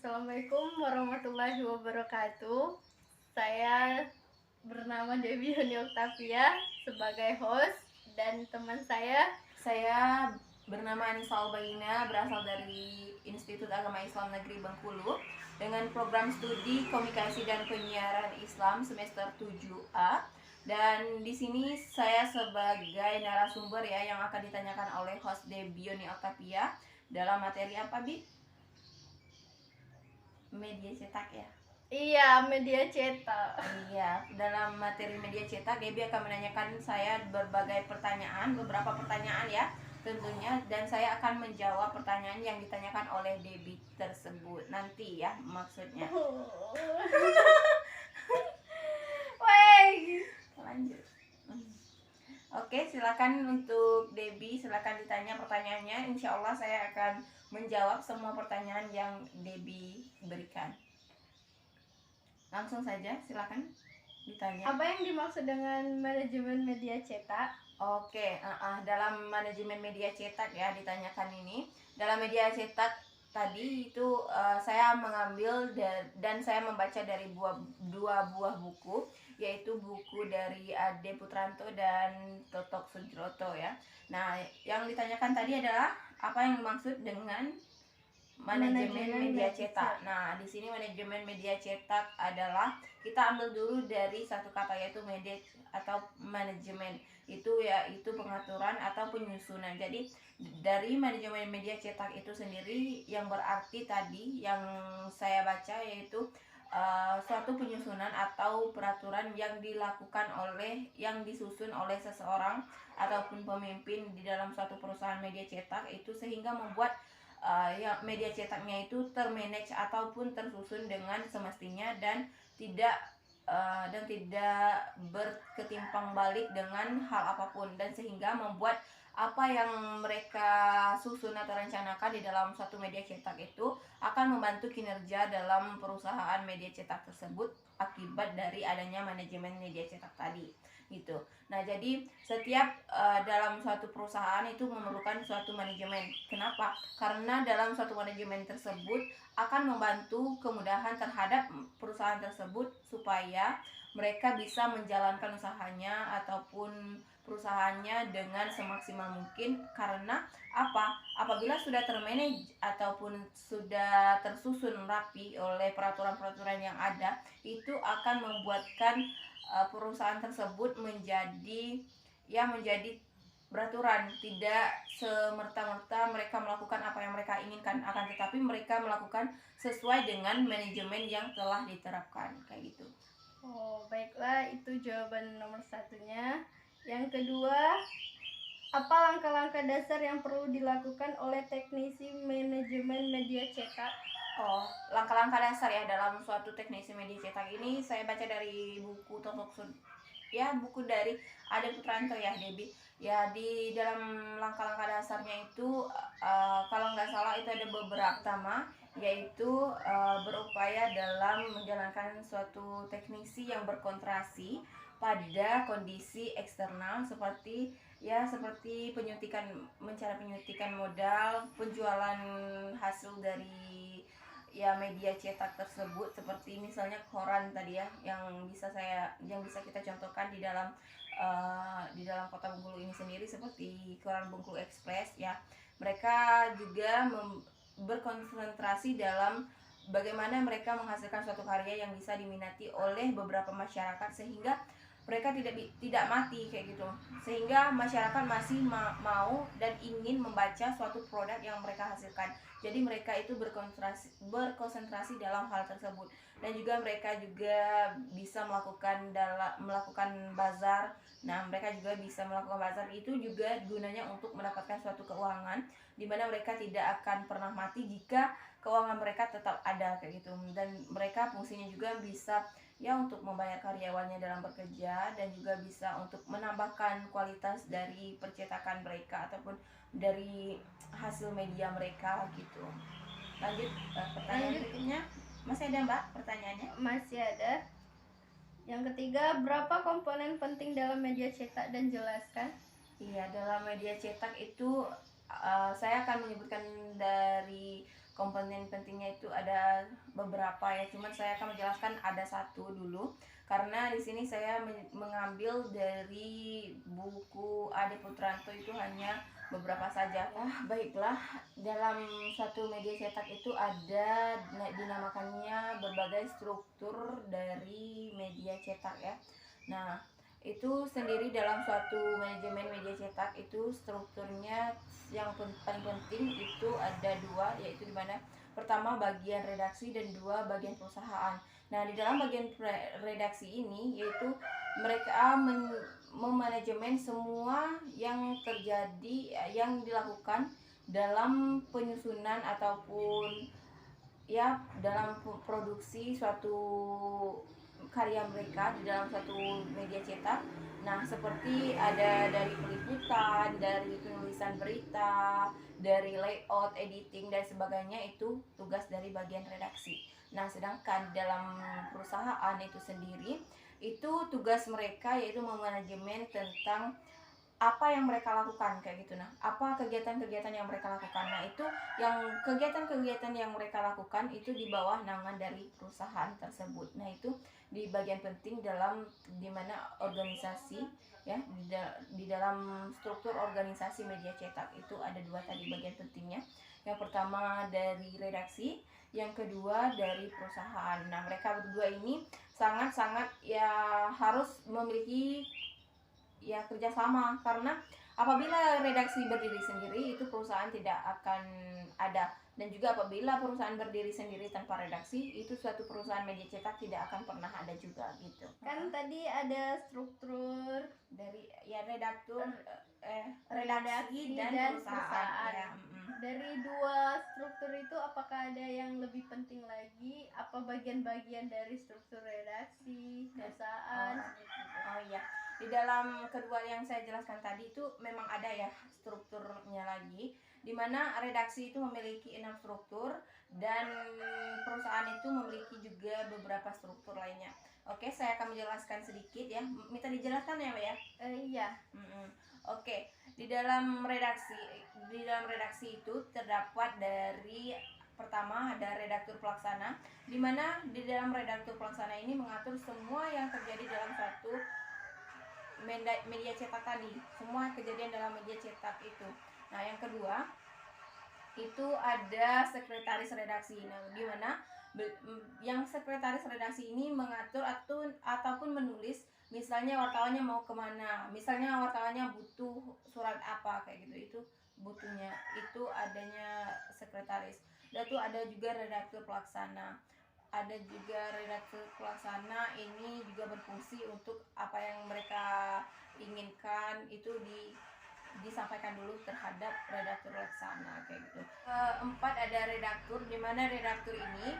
Assalamualaikum warahmatullahi wabarakatuh. Saya bernama Dewi Huni Oktavia sebagai host dan teman Saya bernama Anissa Albaina, berasal dari Institut Agama Islam Negeri Bengkulu dengan program studi Komunikasi dan Penyiaran Islam semester 7A. Dan di sini saya sebagai narasumber ya yang akan ditanyakan oleh host Debioni Oktavia dalam materi apa, Bi? Media cetak ya. Iya, media cetak. Iya, dalam materi media cetak, Debbie akan menanyakan saya beberapa pertanyaan ya, tentunya, dan saya akan menjawab pertanyaan yang ditanyakan oleh Debbie tersebut nanti ya, maksudnya. Woi. Lanjut. Oke, silakan untuk Debbie, silakan ditanya pertanyaannya. Insya Allah saya akan menjawab semua pertanyaan yang Debbie berikan. Langsung saja, silakan ditanya. Apa yang dimaksud dengan manajemen media cetak? Oke, dalam manajemen media cetak ya ditanyakan ini. Dalam media cetak tadi itu saya mengambil dan saya membaca dari dua buah buku, yaitu buku dari Ade Putranto dan Totok Sudroto ya. Nah, yang ditanyakan tadi adalah apa yang dimaksud dengan manajemen media cetak. Nah, di sini manajemen media cetak adalah kita ambil dulu dari satu kata yaitu media atau manajemen. Itu yaitu pengaturan atau penyusunan. Jadi dari manajemen media cetak itu sendiri yang berarti tadi yang saya baca yaitu suatu penyusunan atau peraturan yang disusun oleh seseorang ataupun pemimpin di dalam suatu perusahaan media cetak itu sehingga membuat yang media cetaknya itu termanage ataupun tersusun dengan semestinya dan tidak berketimpang balik dengan hal apapun, dan sehingga membuat apa yang mereka susun atau rencanakan di dalam suatu media cetak itu akan membantu kinerja dalam perusahaan media cetak tersebut akibat dari adanya manajemen media cetak tadi gitu. Nah, jadi setiap dalam suatu perusahaan itu memerlukan suatu manajemen. Kenapa? Karena dalam suatu manajemen tersebut akan membantu kemudahan terhadap perusahaan tersebut supaya mereka bisa menjalankan usahanya ataupun perusahaannya dengan semaksimal mungkin. Karena apa? Apabila sudah termanage ataupun sudah tersusun rapi oleh peraturan-peraturan yang ada, itu akan membuatkan perusahaan tersebut menjadi beraturan, tidak semerta-merta mereka melakukan apa yang mereka inginkan, akan tetapi mereka melakukan sesuai dengan manajemen yang telah diterapkan kayak gitu. Oh, baiklah, itu jawaban nomor satunya. Yang kedua, apa langkah-langkah dasar yang perlu dilakukan oleh teknisi manajemen media cetak? Oh, langkah-langkah dasar ya dalam suatu teknisi media cetak ini saya baca dari buku buku dari Ade Putranto ya, Debbie. Ya, di dalam langkah-langkah dasarnya itu kalau nggak salah itu ada beberapa. Pertama, yaitu berupaya dalam menjalankan suatu teknisi yang berkonsentrasi pada kondisi eksternal seperti penyuntikan modal, penjualan hasil dari media cetak tersebut, seperti misalnya koran tadi ya yang bisa kita contohkan di dalam kota Bengkulu ini sendiri, seperti koran Bengkulu Express ya. Mereka juga berkonsentrasi dalam bagaimana mereka menghasilkan suatu karya yang bisa diminati oleh beberapa masyarakat sehingga mereka tidak mati kayak gitu, sehingga masyarakat masih mau dan ingin membaca suatu produk yang mereka hasilkan. Jadi mereka itu berkonsentrasi dalam hal tersebut, dan juga mereka juga bisa melakukan bazar. Nah, mereka juga bisa melakukan bazar, itu juga gunanya untuk mendapatkan suatu keuangan di mana mereka tidak akan pernah mati jika keuangan mereka tetap ada kayak gitu. Dan mereka fungsinya juga bisa untuk membayar karyawannya dalam bekerja, dan juga bisa untuk menambahkan kualitas dari percetakan mereka ataupun dari hasil media mereka gitu. Lanjut pertanyaan berikutnya. Masih ada, Mbak, pertanyaannya? Masih ada. Yang ketiga, berapa komponen penting dalam media cetak dan jelaskan? Iya, dalam media cetak itu saya akan menyebutkan dari komponen pentingnya itu ada beberapa ya, cuman saya akan menjelaskan ada satu dulu karena di sini saya mengambil dari buku Ade Putranto, itu hanya beberapa saja. Baiklah, dalam satu media cetak itu ada dinamakannya berbagai struktur dari media cetak ya. Nah, itu sendiri dalam suatu manajemen media cetak itu strukturnya yang paling penting itu ada dua, yaitu di mana pertama bagian redaksi dan dua bagian perusahaan. Nah, di dalam bagian redaksi ini yaitu mereka memanajemen semua yang terjadi, yang dilakukan dalam penyusunan ataupun ya dalam produksi suatu karya mereka di dalam satu media cetak. Nah, seperti ada dari peliputan, dari penulisan berita, dari layout, editing dan sebagainya, itu tugas dari bagian redaksi. Nah, sedangkan dalam perusahaan itu sendiri, itu tugas mereka yaitu memanajemen tentang apa yang mereka lakukan kayak gitu. Nah, apa kegiatan-kegiatan yang mereka lakukan. Nah, itu yang kegiatan-kegiatan yang mereka lakukan itu di bawah naungan dari perusahaan tersebut. Nah, itu di bagian penting dalam dimana organisasi ya, di dalam struktur organisasi media cetak itu ada dua tadi bagian pentingnya. Yang pertama dari redaksi, yang kedua dari perusahaan. Nah, mereka berdua ini sangat-sangat ya harus memiliki ya kerjasama, karena apabila redaksi berdiri sendiri itu perusahaan tidak akan ada, dan juga apabila perusahaan berdiri sendiri tanpa redaksi itu suatu perusahaan media cetak tidak akan pernah ada juga gitu. Kan tadi ada struktur dari ya redaktur, redaksi dan perusahaan. Ya, dari dua struktur itu apakah ada yang lebih penting lagi? Apa bagian-bagian dari struktur redaksi, perusahaan? Oh iya, di dalam kedua yang saya jelaskan tadi itu memang ada ya strukturnya lagi, dimana redaksi itu memiliki 6 struktur dan perusahaan itu memiliki juga beberapa struktur lainnya. Oke, saya akan menjelaskan sedikit ya. Minta dijelaskan ya, Mbak ya? Iya. Oke, di dalam redaksi itu terdapat dari pertama ada redaktur pelaksana, di mana di dalam redaktur pelaksana ini mengatur semua yang terjadi dalam suatu media cetak tadi, semua kejadian dalam media cetak itu. Nah, yang kedua itu ada sekretaris redaksi. Nah, di mana yang sekretaris redaksi ini mengatur ataupun menulis, misalnya wartawannya mau kemana, misalnya wartawannya butuh surat apa kayak gitu, itu butuhnya itu adanya sekretaris. Dan itu ada juga redaktur pelaksana. Ada juga redaktur pelaksana ini juga berfungsi untuk apa yang mereka inginkan itu disampaikan dulu terhadap redaktur pelaksana kayak gitu. Keempat ada redaktur, di mana redaktur ini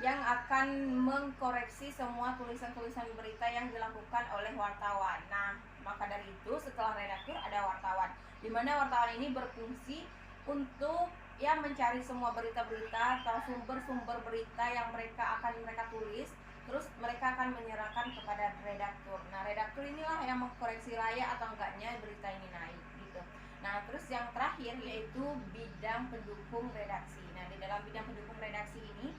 yang akan mengkoreksi semua tulisan-tulisan berita yang dilakukan oleh wartawan. Nah, maka dari itu setelah redaktur ada wartawan, di mana wartawan ini berfungsi untuk ya mencari semua berita-berita atau sumber-sumber berita yang mereka tulis, terus mereka akan menyerahkan kepada redaktur. Nah, redaktur inilah yang mengkoreksi layak atau enggaknya berita ini naik gitu. Nah, terus yang terakhir yaitu bidang pendukung redaksi. Nah, di dalam bidang pendukung redaksi ini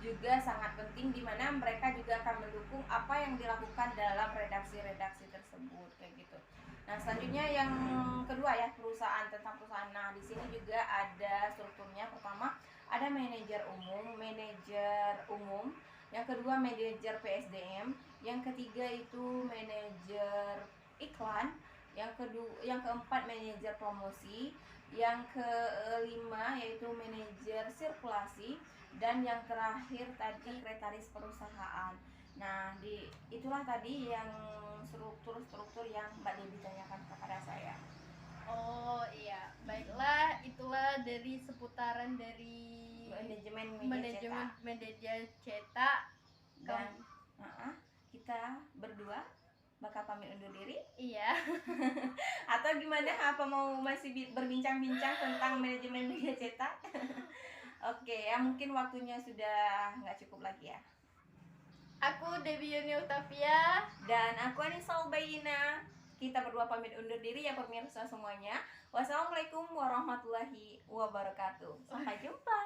juga sangat penting, di mana mereka juga akan mendukung apa yang dilakukan dalam redaksi-redaksi tersebut kayak gitu. Nah, selanjutnya yang kedua ya, perusahaan, tentang perusahaan. Nah, di sini juga ada strukturnya. Pertama ada manajer umum, yang kedua manajer PSDM, yang ketiga itu manajer iklan, yang keempat manajer promosi, yang kelima yaitu manajer sirkulasi, dan yang terakhir tadi sekretaris perusahaan. Nah, itulah tadi yang struktur-struktur yang Mbak Debbie tanyakan kepada saya. Oh iya, baiklah, itulah dari seputaran dari manajemen media cetak. Dan kita berdua bakal pamit undur diri. Iya. Atau gimana? Apa mau masih berbincang-bincang tentang manajemen media cetak? Oke, ya mungkin waktunya sudah nggak cukup lagi ya. Aku Debbie Yuni Utavia. Dan aku Anissa Ubayina. Kita berdua pamit undur diri ya pemirsa semuanya. Wassalamualaikum warahmatullahi wabarakatuh. Sampai jumpa.